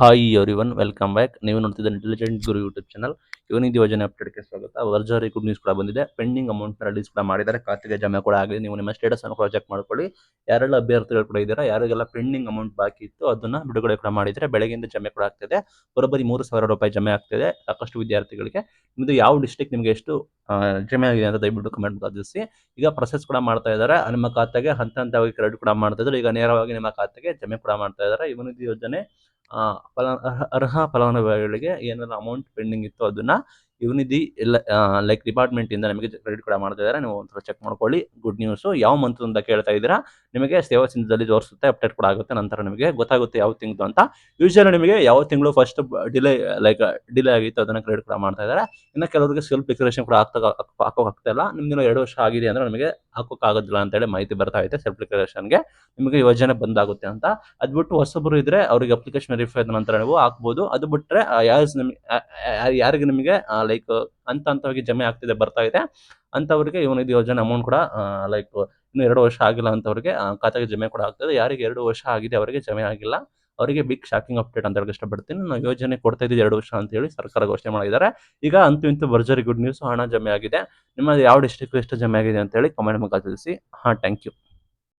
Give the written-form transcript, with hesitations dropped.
Hi everyone welcome back. ನೀವು ನೋಡ್ತಿದ್ದ intelligent ಗುರು YouTube channel. ಇವನಿಂದ ಯೋಜನೆ ಅಪ್ಡೇಟ್ಗೆ ಸ್ವಾಗತ. ವರ್ಜರಿ ಗುಡ್ ನ್ಯೂಸ್ ಕೂಡ ಬಂದಿದೆ. ಪೆಂಡಿಂಗ್ ಅಮೌಂಟ್ ರಿಲೀಸ್ ಕೂಡ ಮಾಡಿದ್ದಾರೆ. ಖಾತೆಗೆ ಜಮೆ ಕೂಡ ಆಗಿದೆ. ನೀವು ನಿಮ್ಮ ಸ್ಟೇಟಸ್ ಅನ್ನು ಕೂಡ ಚೆಕ್ ಮಾಡ್ಕೊಳ್ಳಿ. ಯಾರೆಲ್ಲ ಅಭ್ಯರ್ಥಿಗಳು ಕೂಡ ಇದ್ದೀರಾ, ಯಾರಿಗೆಲ್ಲ ಪೆಂಡಿಂಗ್ ಅಮೌಂಟ್ ಬಾಕಿ ಇತ್ತು ಅದನ್ನ ಬಿಡುಗಡೆ ಕೂಡ ಮಾಡಿದರೆ ಬೆಳಗ್ಗೆಯಿಂದ ಜಮೆ ಕೂಡ ಆಗ್ತಿದೆ. ಬರೋಬ್ಬರಿ 3,000 ರೂಪಾಯಿ ಜಮೆ ಆಗ್ತಿದೆ ಸಾಕಷ್ಟು ವಿದ್ಯಾರ್ಥಿಗಳಿಗೆ. ನಿಮ್ಮದು ಯಾವ ಡಿಸ್ಟ್ರಿಕ್ಟ್ ನಿಮಗೆ ಎಷ್ಟು ಜಮೆ ಆಗಿದೆ ಅಂತ ದಯವಿಟ್ಟು ಕಮೆಂಟ್ ತಿಳಿಸಿ. ಈಗ ಪ್ರೊಸೆಸ್ ಕೂಡ ಮಾಡ್ತಾ ಇದ್ದಾರೆ. ನಿಮ್ಮ ಖಾತೆಗೆ ಹಂತ ಹಂತವಾಗಿ ಕ್ರೆಡಿಟ್ ಕೂಡ ಮಾಡ್ತಾ ಇದ್ದಾರೆ. ಈಗ ನೇರವಾಗಿ ನಿಮ್ಮ ಖಾತೆಗೆ ಜಮೆ ಕೂಡ ಮಾಡ್ತಾ ಇದ್ದಾರೆ. ಇವನಿಂದ ಯೋಜನೆ ಅರ್ಹ ಫಲಾನುಭವಿಗಳಿಗೆ ಏನೆಲ್ಲ ಅಮೌಂಟ್ ಪೆಂಡಿಂಗ್ ಇತ್ತು ಅದನ್ನ ಯುವನಿಧಿ ಎಲ್ಲ ಲೈಕ್ ಡಿಪಾರ್ಟ್ಮೆಂಟ್ ಇಂದ ನಿಮಗೆ ಕ್ರೆಡಿಟ್ ಕೂಡ ಮಾಡ್ತಾ ಇದ್ದಾರೆ. ನೀವು ಒಂದ್ಸಲ ಚೆಕ್ ಮಾಡ್ಕೊಳ್ಳಿ. Good news. ಯಾವ ಮಂತ್ ಅಂತ ಕೇಳ್ತಾ ಇದ್ದೀರಾ, ನಿಮಗೆ ಸೇವಾ ಸಿಂಧುದಲ್ಲಿ ತೋರಿಸುತ್ತೆ, ಅಪ್ಡೇಟ್ ಕೂಡ ಆಗುತ್ತೆ. ನಂತರ ನಿಮಗೆ ಗೊತ್ತಾಗುತ್ತೆ ಯಾವ ತಿಂಗಳು ಅಂತ. ಯೂಶಲಿ ನಿಮಗೆ ಯಾವ ತಿಂಗಳು ಫಸ್ಟ್ ಡಿಲೇ ಲೈಕ್ ಡಿಲೇ ಆಗಿತ್ತು ಅದನ್ನ ಕ್ರೆಡಿಟ್ ಕೂಡ ಮಾಡ್ತಾ ಇದ್ದಾರೆ. ಇನ್ನು ಕೆಲವರಿಗೆ ಸೆಲ್ಫ್ ಡಿಕ್ಲರೇಷನ್ ಕೂಡ ಹಾಕೋಕ್ ಆಗ್ತಾ ಇಲ್ಲ. ನಿಮ್ಗೆ 2 ವರ್ಷ ಆಗಿದೆ ಅಂದ್ರೆ ನಮಗೆ ಹಾಕೋಕ್ ಆಗೋದಿಲ್ಲ ಅಂತ ಹೇಳಿ ಮಾಹಿತಿ ಬರ್ತಾ ಇದೆ. ಸೆಲ್ಫ್ ಡಿಕ್ಲರೇಷನ್ಗೆ ನಿಮಗೆ ಯೋಜನೆ ಬಂದಾಗುತ್ತೆ ಅಂತ. ಅದ್ ಬಿಟ್ಟು ಹೊಸಬರು ಇದ್ರೆ ಅವ್ರಿಗೆ ಅಪ್ಲಿಕೇಶನ್ ವೆರಿಫೈ ಆದ ನಂತರ ನೀವು ಹಾಕ್ಬೋದು. ಅದು ಬಿಟ್ರೆ ಯಾರಿಗೆ ನಿಮಗೆ ಲೈಕ್ ಹಂತ ಹಂತವಾಗಿ ಜಮೆ ಆಗ್ತಿದೆ ಬರ್ತಾ ಇದೆ ಅಂತವರಿಗೆ ಯುವನಿಧಿ ಯೋಜನೆ ಅಮೌಂಟ್ ಕೂಡ ಲೈಕ್ ಇನ್ನು 2 ವರ್ಷ ಆಗಿಲ್ಲ ಅಂತವರಿಗೆ ಖಾತೆಗೆ ಜಮೆ ಕೂಡ ಆಗ್ತದೆ. ಯಾರಿಗೆ 2 ವರ್ಷ ಆಗಿದೆ ಅವರಿಗೆ ಜಮೆ ಆಗಿಲ್ಲ, ಅವರಿಗೆ ಬಿಗ್ ಶಾಕಿಂಗ್ ಅಪ್ಡೇಟ್ ಅಂತ ಹೇಳಕ್ ಇಷ್ಟಪಡ್ತೀನಿ. ನಾವು ಯೋಜನೆ ಕೊಡ್ತಾ ಇದ್ದೀವಿ 2 ವರ್ಷ ಅಂತ ಹೇಳಿ ಸರ್ಕಾರ ಘೋಷಣೆ ಮಾಡಿದ್ದಾರೆ. ಈಗ ಅಂತೂ ಇಂತೂ ಭರ್ಜರಿ ಗುಡ್ ನ್ಯೂಸ್, ಹಣ ಜಮೆ ಆಗಿದೆ. ನಿಮ್ಮ ಯಾವ ಡಿಸ್ಟ್ರಿಕ್ಟ್ ಎಷ್ಟು ಜಮೆ ಆಗಿದೆ ಅಂತ ಹೇಳಿ ಕಮೆಂಟ್ ಮೂಲಕ ತಿಳಿಸಿ. Thank you.